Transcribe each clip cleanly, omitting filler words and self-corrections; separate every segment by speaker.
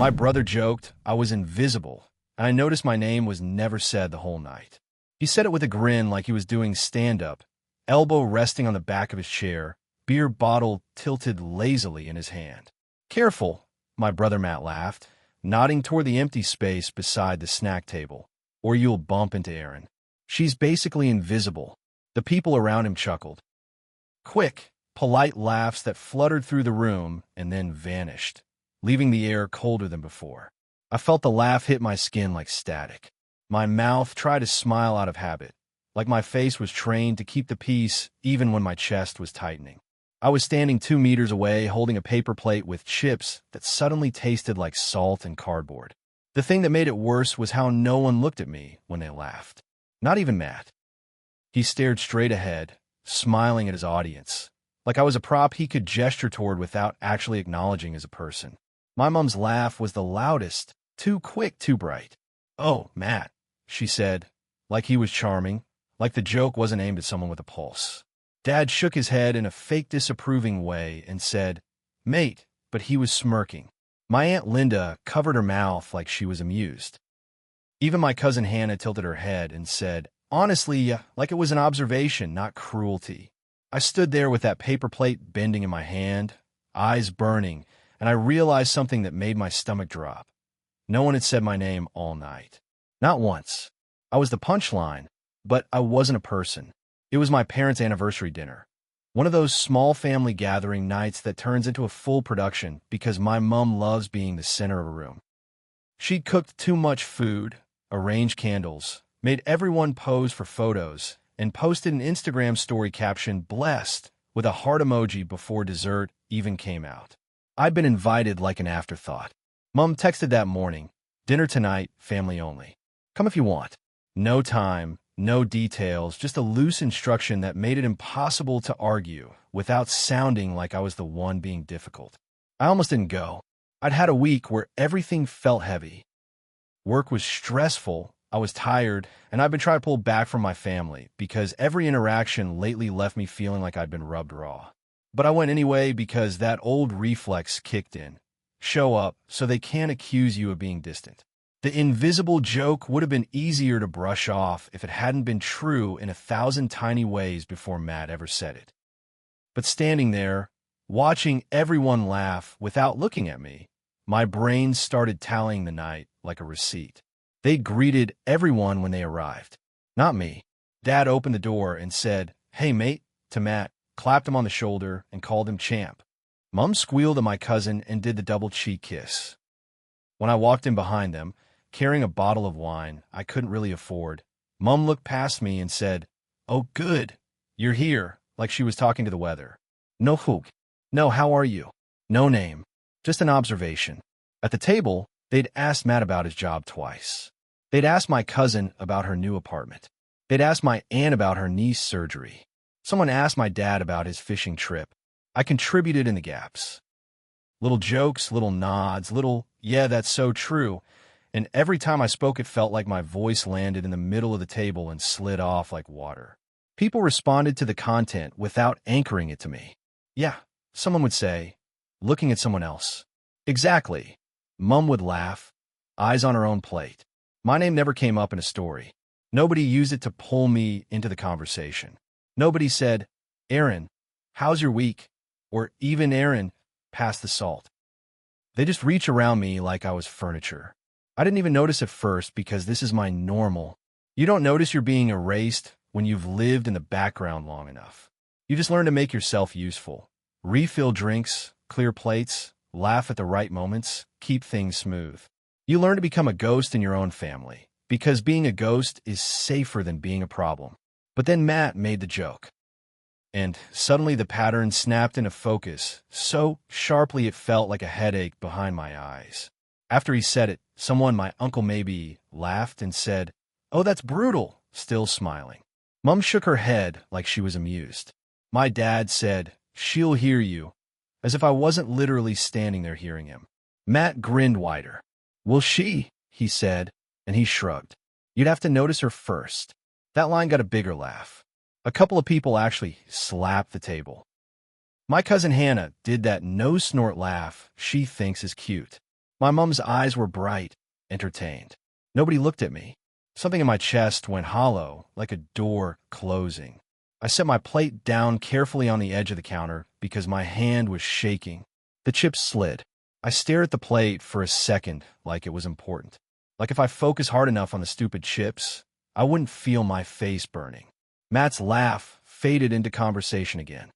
Speaker 1: My brother joked I was invisible, and I noticed my name was never said the whole night. He said it with a grin like he was doing stand-up, elbow resting on the back of his chair, beer bottle tilted lazily in his hand. "Careful," my brother Matt laughed, nodding toward the empty space beside the snack table, "or you'll bump into Erin. She's basically invisible." The people around him chuckled. Quick, polite laughs that fluttered through the room and then vanished, leaving the air colder than before. I felt the laugh hit my skin like static. My mouth tried to smile out of habit, like my face was trained to keep the peace even when my chest was tightening. I was standing 2 meters away holding a paper plate with chips that suddenly tasted like salt and cardboard. The thing that made it worse was how no one looked at me when they laughed. Not even Matt. He stared straight ahead, smiling at his audience, like I was a prop he could gesture toward without actually acknowledging as a person. My mom's laugh was the loudest, too quick, too bright. "Oh, Matt," she said, like he was charming, like the joke wasn't aimed at someone with a pulse. Dad shook his head in a fake disapproving way and said, "Mate," but he was smirking. My Aunt Linda covered her mouth like she was amused. Even my cousin Hannah tilted her head and said, honestly, like it was an observation, not cruelty. I stood there with that paper plate bending in my hand, eyes burning, and I realized something that made my stomach drop. No one had said my name all night. Not once. I was the punchline, but I wasn't a person. It was my parents' anniversary dinner. One of those small family gathering nights that turns into a full production because my mom loves being the center of a room. She'd cooked too much food, arranged candles, made everyone pose for photos, and posted an Instagram story caption "blessed" with a heart emoji before dessert even came out. I'd been invited like an afterthought. Mom texted that morning, "Dinner tonight, family only. Come if you want." No time, no details, just a loose instruction that made it impossible to argue without sounding like I was the one being difficult. I almost didn't go. I'd had a week where everything felt heavy. Work was stressful, I was tired, and I've been trying to pull back from my family because every interaction lately left me feeling like I'd been rubbed raw. But I went anyway because that old reflex kicked in. Show up so they can't accuse you of being distant. The invisible joke would have been easier to brush off if it hadn't been true in 1,000 tiny ways before Matt ever said it. But standing there, watching everyone laugh without looking at me, my brain started tallying the night like a receipt. They greeted everyone when they arrived. Not me. Dad opened the door and said, "Hey, mate," to Matt, clapped him on the shoulder, and called him champ. Mom squealed at my cousin and did the double cheek kiss. When I walked in behind them, carrying a bottle of wine I couldn't really afford, Mom looked past me and said, "Oh, good. You're here," like she was talking to the weather. No hook. No, how are you? No name. Just an observation. At the table, they'd asked Matt about his job twice. They'd asked my cousin about her new apartment. They'd asked my aunt about her niece's surgery. Someone asked my dad about his fishing trip. I contributed in the gaps. Little jokes, little nods, little, "Yeah, that's so true." And every time I spoke, it felt like my voice landed in the middle of the table and slid off like water. People responded to the content without anchoring it to me. "Yeah," someone would say, looking at someone else. "Exactly." Mom would laugh, eyes on her own plate. My name never came up in a story. Nobody used it to pull me into the conversation. Nobody said, "Erin, how's your week?" Or even, "Erin, pass the salt." They just reach around me like I was furniture. I didn't even notice at first because this is my normal. You don't notice you're being erased when you've lived in the background long enough. You just learn to make yourself useful. Refill drinks, clear plates, laugh at the right moments, keep things smooth. You learn to become a ghost in your own family, because being a ghost is safer than being a problem. But then Matt made the joke. And suddenly the pattern snapped into focus, so sharply it felt like a headache behind my eyes. After he said it, someone, my uncle maybe, laughed and said, "Oh, that's brutal," still smiling. Mom shook her head like she was amused. My dad said, "She'll hear you," as if I wasn't literally standing there hearing him. Matt grinned wider. "Will she?" he said, and he shrugged. "You'd have to notice her first." That line got a bigger laugh. A couple of people actually slapped the table. My cousin Hannah did that no-snort laugh she thinks is cute. My mom's eyes were bright, entertained. Nobody looked at me. Something in my chest went hollow, like a door closing. I set my plate down carefully on the edge of the counter because my hand was shaking. The chips slid. I stared at the plate for a second like it was important. Like if I focused hard enough on the stupid chips, I wouldn't feel my face burning. Matt's laugh faded into conversation again.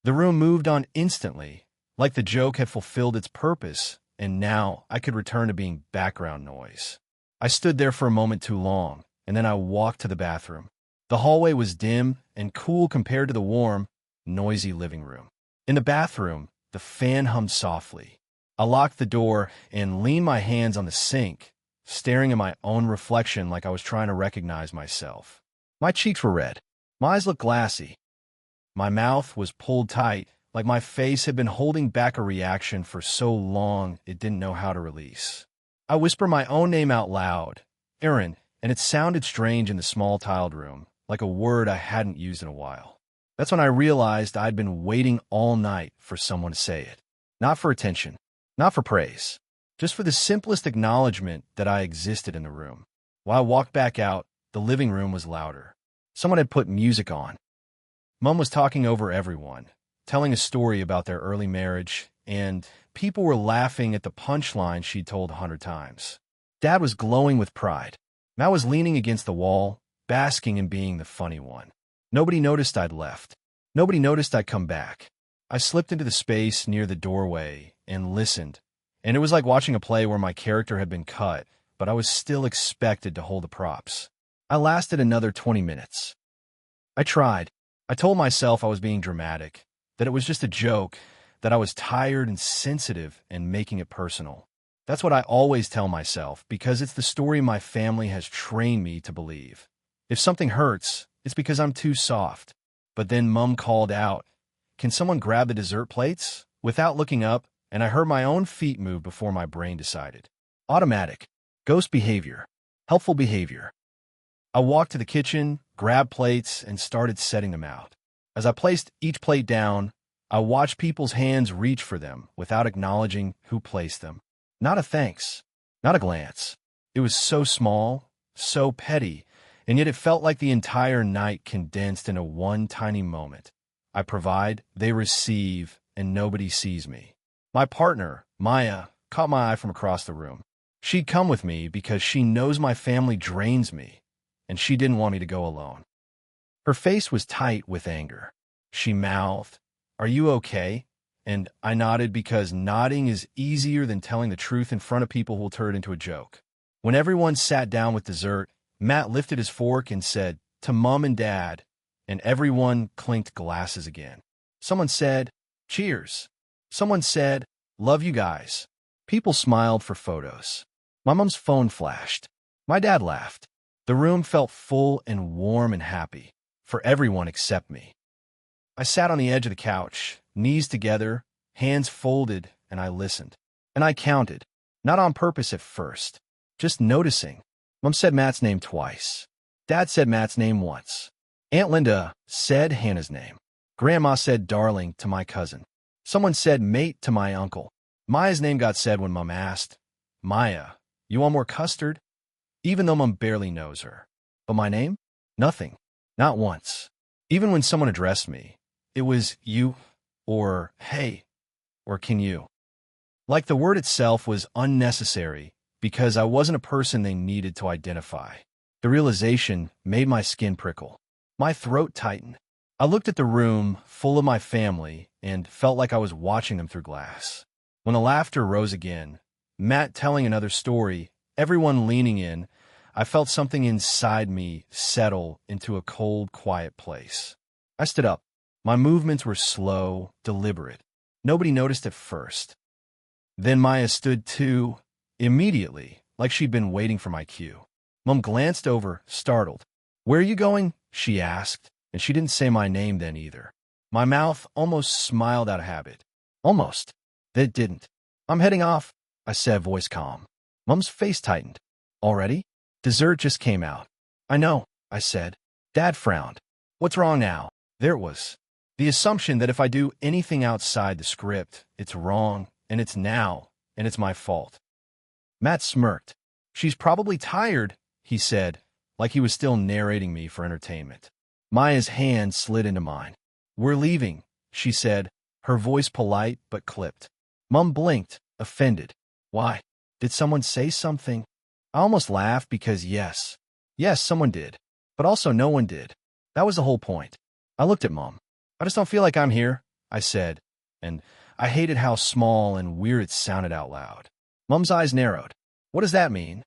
Speaker 1: The room moved on instantly, like the joke had fulfilled its purpose, and now I could return to being background noise. I stood there for a moment too long, and then I walked to the bathroom. The hallway was dim and cool compared to the warm, noisy living room. In the bathroom, the fan hummed softly. I locked the door and leaned my hands on the sink, staring at my own reflection like I was trying to recognize myself. My cheeks were red. My eyes looked glassy. My mouth was pulled tight, like my face had been holding back a reaction for so long it didn't know how to release. I whispered my own name out loud, Aaron, and it sounded strange in the small tiled room, like a word I hadn't used in a while. That's when I realized I'd been waiting all night for someone to say it. Not for attention, not for praise, just for the simplest acknowledgement that I existed in the room. While I walked back out, the living room was louder. Someone had put music on. Mom was talking over everyone, telling a story about their early marriage, and people were laughing at the punchline she'd told 100 times. Dad was glowing with pride. Matt was leaning against the wall, basking in being the funny one. Nobody noticed I'd left. Nobody noticed I'd come back. I slipped into the space near the doorway and listened, and it was like watching a play where my character had been cut, but I was still expected to hold the props. I lasted another 20 minutes. I tried. I told myself I was being dramatic, that it was just a joke, that I was tired and sensitive and making it personal. That's what I always tell myself because it's the story my family has trained me to believe. If something hurts, it's because I'm too soft. But then Mom called out, "Can someone grab the dessert plates?" Without looking up, and I heard my own feet move before my brain decided. Automatic. Ghost behavior. Helpful behavior. I walked to the kitchen, grabbed plates, and started setting them out. As I placed each plate down, I watched people's hands reach for them without acknowledging who placed them. Not a thanks. Not a glance. It was so small, so petty, and yet it felt like the entire night condensed into one tiny moment. I provide, they receive, and nobody sees me. My partner, Maya, caught my eye from across the room. She'd come with me because she knows my family drains me, and she didn't want me to go alone. Her face was tight with anger. She mouthed, "Are you okay?" And I nodded because nodding is easier than telling the truth in front of people who will turn it into a joke. When everyone sat down with dessert, Matt lifted his fork and said, "To Mom and Dad," and everyone clinked glasses again. Someone said, "Cheers." Someone said, "Love you guys." People smiled for photos. My mom's phone flashed. My dad laughed. The room felt full and warm and happy, for everyone except me. I sat on the edge of the couch, knees together, hands folded, and I listened. And I counted, not on purpose at first, just noticing. Mom said Matt's name twice. Dad said Matt's name once. Aunt Linda said Hannah's name. Grandma said darling to my cousin. Someone said mate to my uncle. Maya's name got said when Mom asked, "Maya, you want more custard?" Even though Mom barely knows her. But my name? Nothing. Not once. Even when someone addressed me, it was you, or hey, or can you. Like the word itself was unnecessary because I wasn't a person they needed to identify. The realization made my skin prickle. My throat tightened. I looked at the room full of my family and felt like I was watching them through glass. When the laughter rose again, Matt telling another story, everyone leaning in, I felt something inside me settle into a cold, quiet place. I stood up. My movements were slow, deliberate. Nobody noticed at first. Then Maya stood too, immediately, like she'd been waiting for my cue. Mom glanced over, startled. "Where are you going?" she asked, and she didn't say my name then either. My mouth almost smiled out of habit. Almost. Then it didn't. "I'm heading off," I said, voice calm. Mom's face tightened. "Already?" Dessert just came out. "I know," I said. Dad frowned. "What's wrong now?" There it was. The assumption that if I do anything outside the script, it's wrong, and it's now, and it's my fault. Matt smirked. She's probably tired, he said, like he was still narrating me for entertainment. Maya's hand slid into mine. We're leaving, she said, her voice polite but clipped. Mom blinked, offended. Why? Did someone say something? I almost laughed because yes, someone did, but also no one did. That was the whole point. I looked at Mom. I just don't feel like I'm here, I said, and I hated how small and weird it sounded out loud. Mom's eyes narrowed. What does that mean?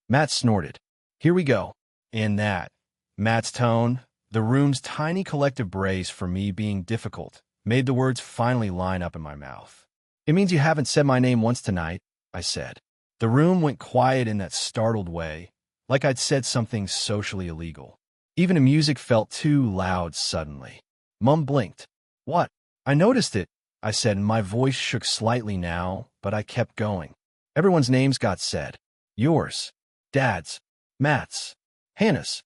Speaker 1: Matt snorted. Here we go. In that, Matt's tone, the room's tiny collective brace for me being difficult, made the words finally line up in my mouth. It means you haven't said my name once tonight, I said. The room went quiet in that startled way, like I'd said something socially illegal. Even the music felt too loud suddenly. Mom blinked. What? I noticed it, I said, and my voice shook slightly now, but I kept going. Everyone's names got said. Yours, Dad's, Matt's, Hannah's,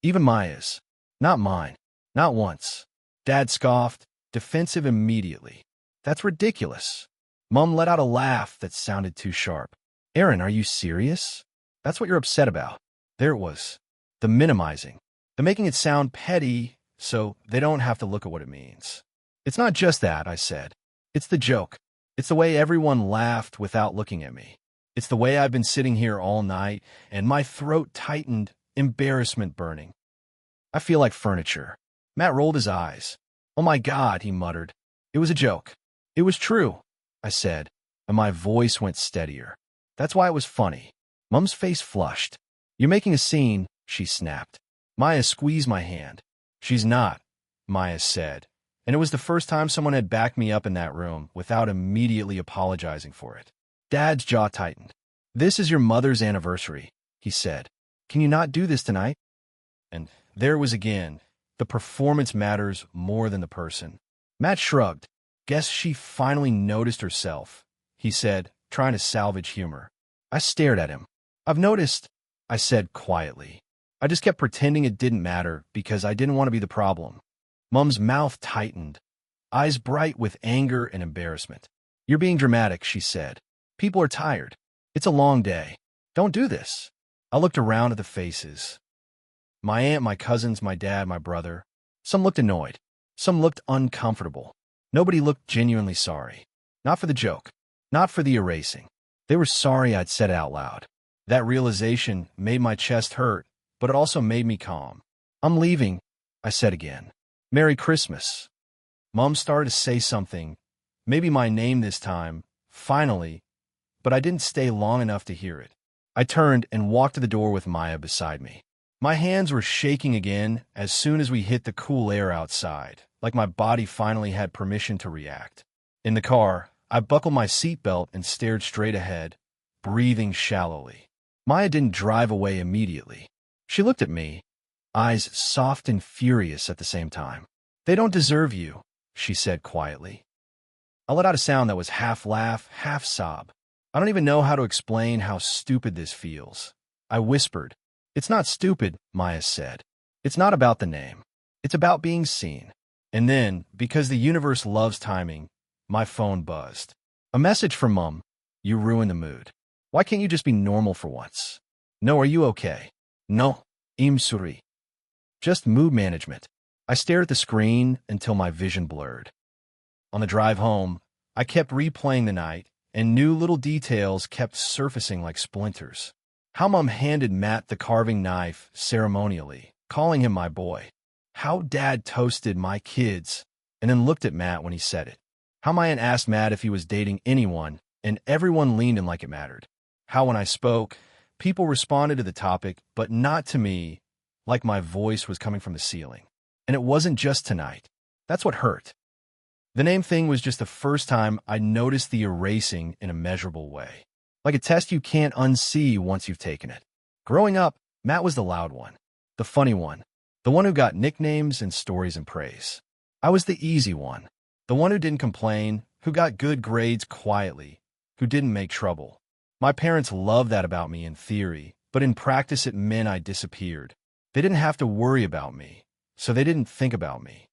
Speaker 1: even Maya's. Not mine. Not once. Dad scoffed, defensive immediately. That's ridiculous. Mom let out a laugh that sounded too sharp. Aaron, are you serious? That's what you're upset about. There it was. The minimizing. The making it sound petty so they don't have to look at what it means. It's not just that, I said. It's the joke. It's the way everyone laughed without looking at me. It's the way I've been sitting here all night and my throat tightened, embarrassment burning. I feel like furniture. Matt rolled his eyes. Oh my God, he muttered. It was a joke. It was true, I said, and my voice went steadier. That's why it was funny. Mom's face flushed. You're making a scene, she snapped. Maya squeezed my hand. She's not, Maya said, and it was the first time someone had backed me up in that room without immediately apologizing for it. Dad's jaw tightened. This is your mother's anniversary, he said. Can you not do this tonight? And there was again. The performance matters more than the person. Matt shrugged. Guess she finally noticed herself, he said, trying to salvage humor. I stared at him. I've noticed, I said quietly. I just kept pretending it didn't matter because I didn't want to be the problem. Mom's mouth tightened, eyes bright with anger and embarrassment. You're being dramatic, she said. People are tired. It's a long day. Don't do this. I looked around at the faces. My aunt, my cousins, my dad, my brother. Some looked annoyed. Some looked uncomfortable. Nobody looked genuinely sorry. Not for the joke. Not for the erasing. They were sorry I'd said it out loud. That realization made my chest hurt, but it also made me calm. I'm leaving, I said again. Merry Christmas. Mom started to say something, maybe my name this time, finally, but I didn't stay long enough to hear it. I turned and walked to the door with Maya beside me. My hands were shaking again as soon as we hit the cool air outside, like my body finally had permission to react. In the car, I buckled my seatbelt and stared straight ahead, breathing shallowly. Maya didn't drive away immediately. She looked at me, eyes soft and furious at the same time. They don't deserve you, she said quietly. I let out a sound that was half laugh, half sob. I don't even know how to explain how stupid this feels. I whispered. It's not stupid, Maya said. It's not about the name. It's about being seen. And then, because the universe loves timing, my phone buzzed. A message from Mom. You ruined the mood. Why can't you just be normal for once? No, are you okay? No, im suri. Just mood management. I stared at the screen until my vision blurred. On the drive home, I kept replaying the night, and new little details kept surfacing like splinters. How Mom handed Matt the carving knife ceremonially, calling him my boy. How Dad toasted my kids and then looked at Matt when he said it. How my aunt asked Matt if he was dating anyone, and everyone leaned in like it mattered. How when I spoke, people responded to the topic, but not to me, like my voice was coming from the ceiling. And it wasn't just tonight. That's what hurt. The name thing was just the first time I noticed the erasing in a measurable way. Like a test you can't unsee once you've taken it. Growing up, Matt was the loud one, the funny one, the one who got nicknames and stories and praise. I was the easy one, the one who didn't complain, who got good grades quietly, who didn't make trouble. My parents loved that about me in theory, but in practice it meant I disappeared. They didn't have to worry about me, so they didn't think about me.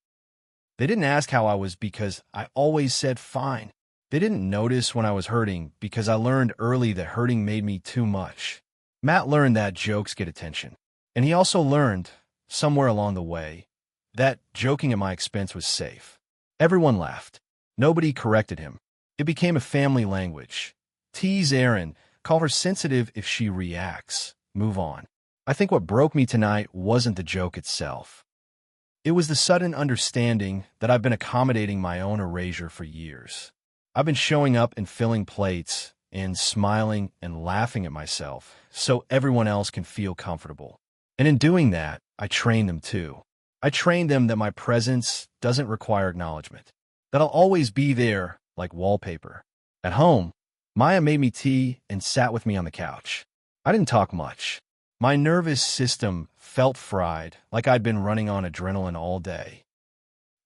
Speaker 1: They didn't ask how I was because I always said fine. They didn't notice when I was hurting because I learned early that hurting made me too much. Matt learned that jokes get attention. And he also learned, somewhere along the way, that joking at my expense was safe. Everyone laughed. Nobody corrected him. It became a family language. Tease Erin, call her sensitive if she reacts. Move on. I think what broke me tonight wasn't the joke itself. It was the sudden understanding that I've been accommodating my own erasure for years. I've been showing up and filling plates and smiling and laughing at myself so everyone else can feel comfortable. And in doing that, I train them too. I train them that my presence doesn't require acknowledgement, that I'll always be there like wallpaper. At home, Maya made me tea and sat with me on the couch. I didn't talk much. My nervous system felt fried, like I'd been running on adrenaline all day.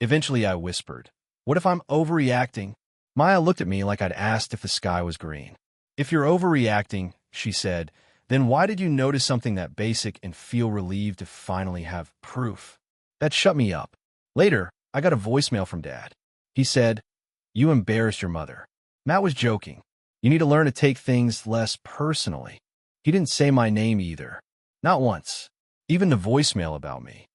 Speaker 1: Eventually I whispered, "What if I'm overreacting?" Maya looked at me like I'd asked if the sky was green. "If you're overreacting," she said, "then why did you notice something that basic and feel relieved to finally have proof?" That shut me up. Later, I got a voicemail from Dad. He said, "You embarrassed your mother." Matt was joking. You need to learn to take things less personally. He didn't say my name either. Not once. Even the voicemail about me.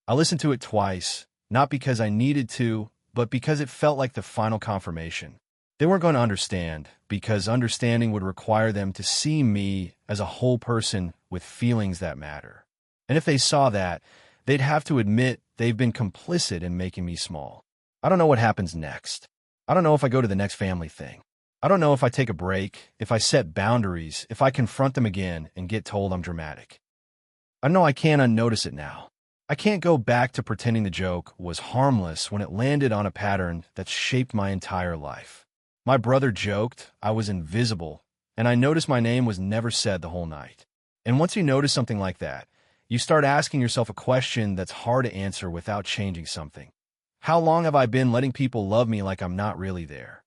Speaker 1: I listened to it twice, not because I needed to, but because it felt like the final confirmation. They weren't going to understand, because understanding would require them to see me as a whole person with feelings that matter. And if they saw that, they'd have to admit they've been complicit in making me small. I don't know what happens next. I don't know if I go to the next family thing. I don't know if I take a break, if I set boundaries, if I confront them again and get told I'm dramatic. I know I can't unnotice it now. I can't go back to pretending the joke was harmless when it landed on a pattern that shaped my entire life. My brother joked I was invisible, and I noticed my name was never said the whole night. And once you notice something like that, you start asking yourself a question that's hard to answer without changing something. How long have I been letting people love me like I'm not really there?